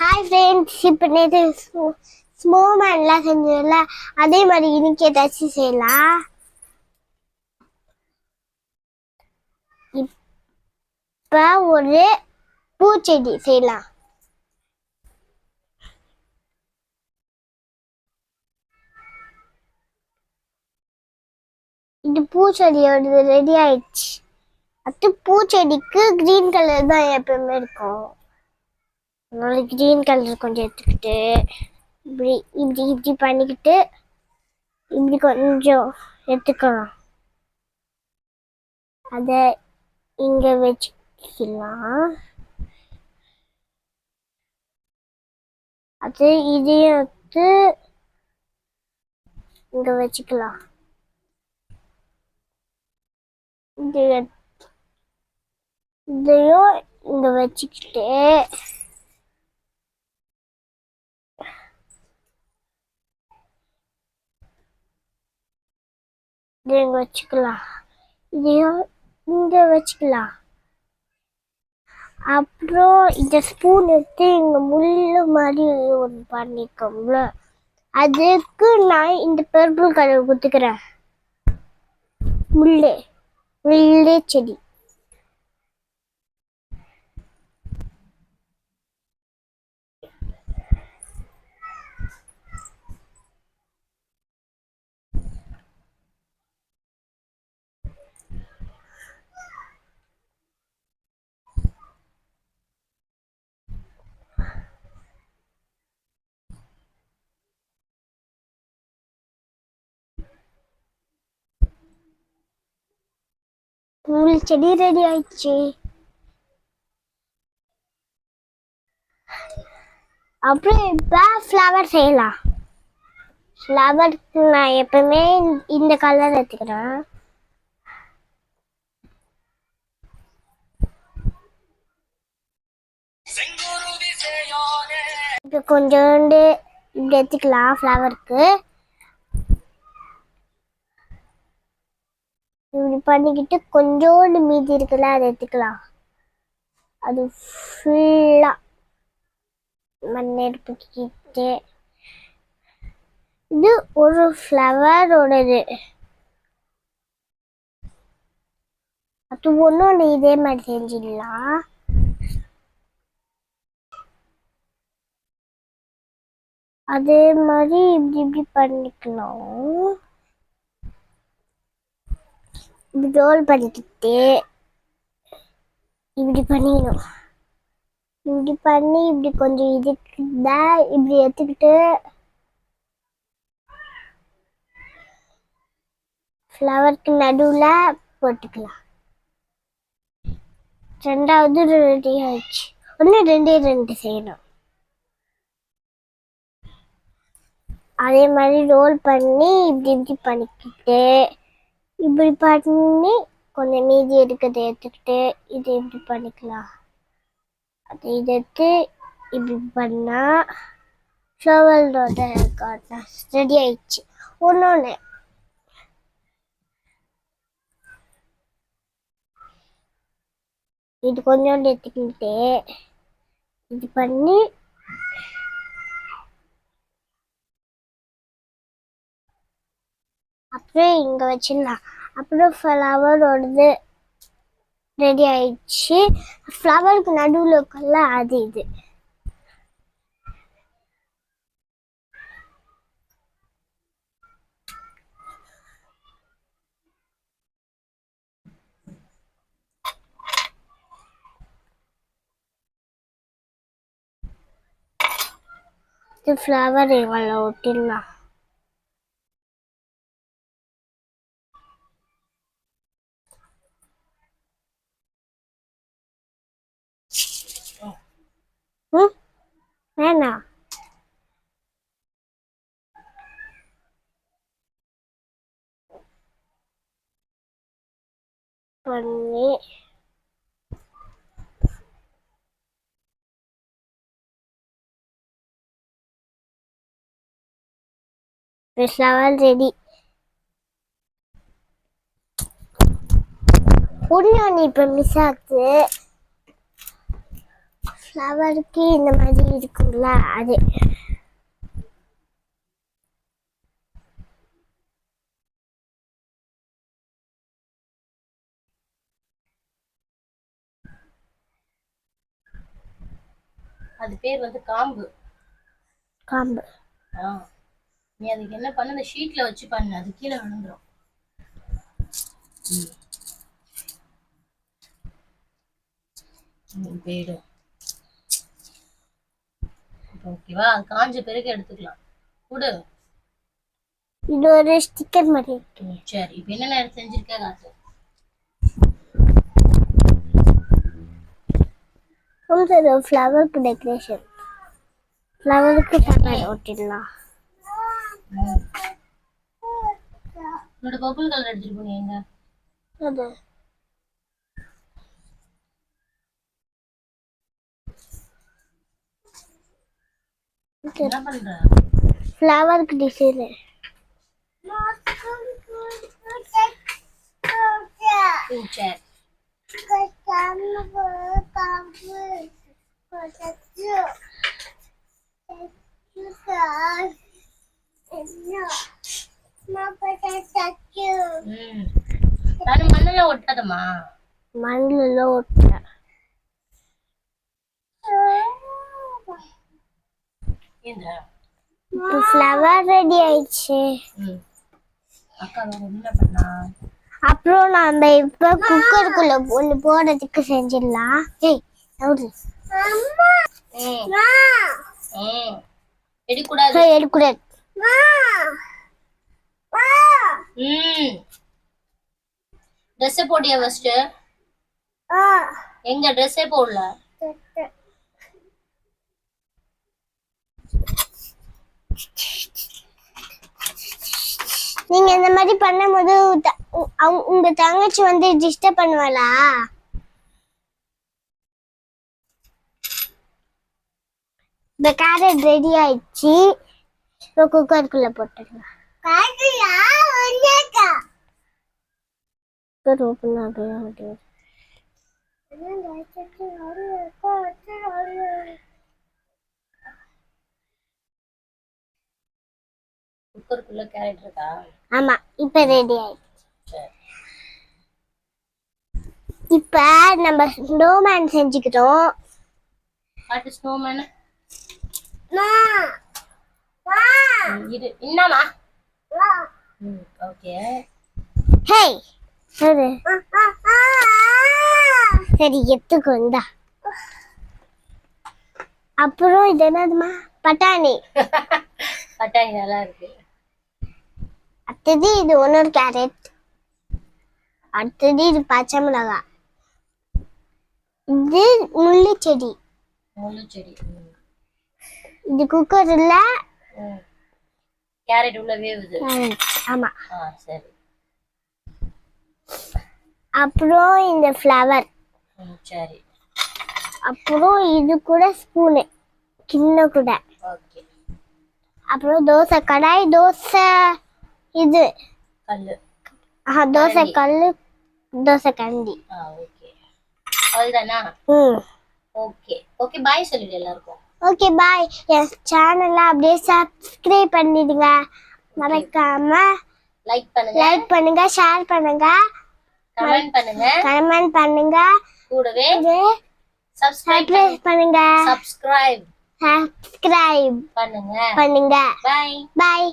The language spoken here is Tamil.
ஹாய் ஃப்ரெண்ட்ஸ், இப்போ நேற்று ஸ்னோமேன்லாம் செஞ்சதில்ல, அதே மாதிரி இன்னைக்கு ஏதாச்சும் செய்யலாம். இப்போ ஒரு பூச்செடி செய்யலாம். இது பூச்செடியோட ரெடி ஆயிடுச்சு. அது பூச்செடிக்கு கிரீன் கலர் தான் எப்பவுமே இருக்கும். அதனால கிரீன் கலர் கொஞ்சம் எடுத்துக்கிட்டு இப்படி இப்படி இப்படி பண்ணிக்கிட்டு இப்படி கொஞ்சம் எடுத்துக்கலாம். அதை இங்க வச்சுக்கலாம். அது இதையும் எடுத்து இங்க வச்சுக்கலாம். இதையும் இங்க வச்சுக்கிட்டு இதை இங்க வச்சுக்கலாம். இதையும் இங்க வச்சுக்கலாம். அப்புறம் இந்த ஸ்பூன் எடுத்து இங்க முள்ளு மாதிரி ஒன்று பண்ணிக்கோம்ல, அதுக்கு நான் இந்த பர்பிள் கலர் குத்துக்கிறேன். முள்ளு முள்ளு செடி. முள் செடி ரெடி ஆயிடுச்சு. அப்புறம் இப்போ ஃப்ளவர் செய்யலாம். ஃப்ளவருக்கு நான் எப்பவுமே இந்த கலர் எடுத்துக்கிறேன். இப்போ கொஞ்சோண்டு இப்படி எடுத்துக்கலாம். ஃப்ளவருக்கு இப்படி பண்ணிக்கிட்டு கொஞ்சோண்டு மீதி இருக்குல்ல, அதை எடுத்துக்கலாம். அது ஃபுல்லா மண்ணெடுத்துக்கிட்டு இது ஒரு ஃப்ளவரோடது. அது ஒன்று இதே மாதிரி செஞ்சிடலாம். அதே மாதிரி இப்படி இப்படி பண்ணிக்கலாம். இப்படி ரோல் பண்ணிக்கிட்டு இப்படி பண்ணிக்கணும். இப்படி பண்ணி இப்படி கொஞ்சம் இதுக்குதா இப்படி எடுத்துக்கிட்டு ஃப்ளவருக்கு நடுவில் போட்டுக்கலாம். ரெண்டாவது ரெடி ஆயிடுச்சு. ஒன்று ரெண்டு செய்யணும். அதே மாதிரி ரோல் பண்ணி இப்படி இப்படி பண்ணிக்கிட்டு இப்படி பண்ணி கொஞ்சம் மீதி எடுக்கிறத எடுத்துக்கிட்டு இது இப்படி பண்ணிக்கலாம். அது இதை எடுத்து இப்படி பண்ணா ஷோவலோட கார்ட்னஸ் ரெடி ஆயிடுச்சு. ஒன்று இது கொஞ்சோண்டு எடுத்துக்கிட்டு இது பண்ணி அப்புறம் இங்கே வச்சிடலாம். அப்புறம் ஃப்ளவரோடது ரெடி ஆயிடுச்சு. ஃப்ளவருக்கு நடுவில் இருக்குல்ல, அது இது. இது ஃப்ளவர் எங்களை ஒட்டிடலாம். வேணாம் பண்ணி ஃப்ளவர் ரெடி. ஒன்று இப்போ மிஸ் ஆகுது. ஃப்ளவருக்கு இந்த மாதிரி இருக்கும்ல அது. அது பேர் வந்து காம்பு. காம்பு. நீ அதுக்கு என்ன பண்ண, அந்த ஷீட்ல வச்சு பண்ணு, அது கீழே விழுந்துரும். போயிடு. ஓகேவா? காஞ்ச பிறகு எடுத்துக்கலாம். குடு. இது ஒரு ஸ்டிக்கர் மாதிரி. சரி, இப்போ என்ன நேரம் செஞ்சிருக்க காசு? ஃப்ளவருக்கு டெக்கரேஷன். ஃப்ளவருக்கு ஃப்ளவர் ஒட்டிடலாம். உன்னோட பர்பிள் கலர் எடுத்துட்டு போனீங்க. அது என்ன பண்ற? ஃப்ளவருக்கு டிசைன். சரி. மண்ணுல ஒட்டாதம்மா. மண்ணுல ஒட்ட. இப்போ ஃப்ளவர் ரெடி ஆயிடுச்சு. அக்கா என்ன பண்ணா? அப்புறம் நம்ம இப்ப குக்கருக்குள்ள ஒண்ணு போடுறதுக்கு செஞ்சிடலாம். எடுக்கூடாது. எடுக்கூடாது. ட்ரெஸ் போட்டியா ஃபர்ஸ்ட்? எங்க ட்ரெஸ்ஸே போடல. நீங்க இந்த மாதிரி பண்ணும்போது உங்க தங்கச்சி வந்து டிஸ்டர்ப் பண்ணுவாளா? இந்த கேரட் ரெடி ஆயிடுச்சு. இப்போ குக்கருக்குள்ள போட்டுடலாம். குக்கர் ஓப்பன் ஆகுது. குக்கருக்குள்ள கேரட் இருக்கா? ஆமா, இப்ப ரெடி ஆயிடுச்சு. இப்ப நம்ம ஸ்னோமேன் செஞ்சுக்கிட்டோம். காட்டு ஸ்னோமேன். இது என்னமா? ஓகே. ஹே சரி சரி எடுத்துக்கோண்டா. அப்புறம் இது என்னதுமா? பட்டாணி. பட்டாணி நல்லா இருக்கு. அடுத்தது இது ஒன்னொரு கேரட். அடுத்தது இது பச்சை மிளகாய். இது முள்ளு செடி. இது குக்கர்ல கேரட் உள்ள வேவுது. ஆமா. சரி. அப்புறம் இந்த ஃப்ளவர். சரி. அப்புறம் இது கூட ஸ்பூனு கிண்ண கூட. ஓகே. அப்புறம் தோசை கடாய், தோசை இது கல்லு. தோசை கல்லு, தோசை கண்டி. ஓகே. அவ்வளவுதானா? ஓகே. ஓகே, பாய் சொல்லிடு எல்லாருக்கும். Okay bye. என் சேனலை அப்படியே சப்ஸ்கிரைப் பண்ணிடுங்க. மறக்காம லைக் பண்ணுங்க, ஷேர் பண்ணுங்க, கமெண்ட் பண்ணுங்க. கூடவே சப்ஸ்கிரைப் பண்ணுங்க. சப்ஸ்கிரைப் பண்ணுங்க. பை. பாய்.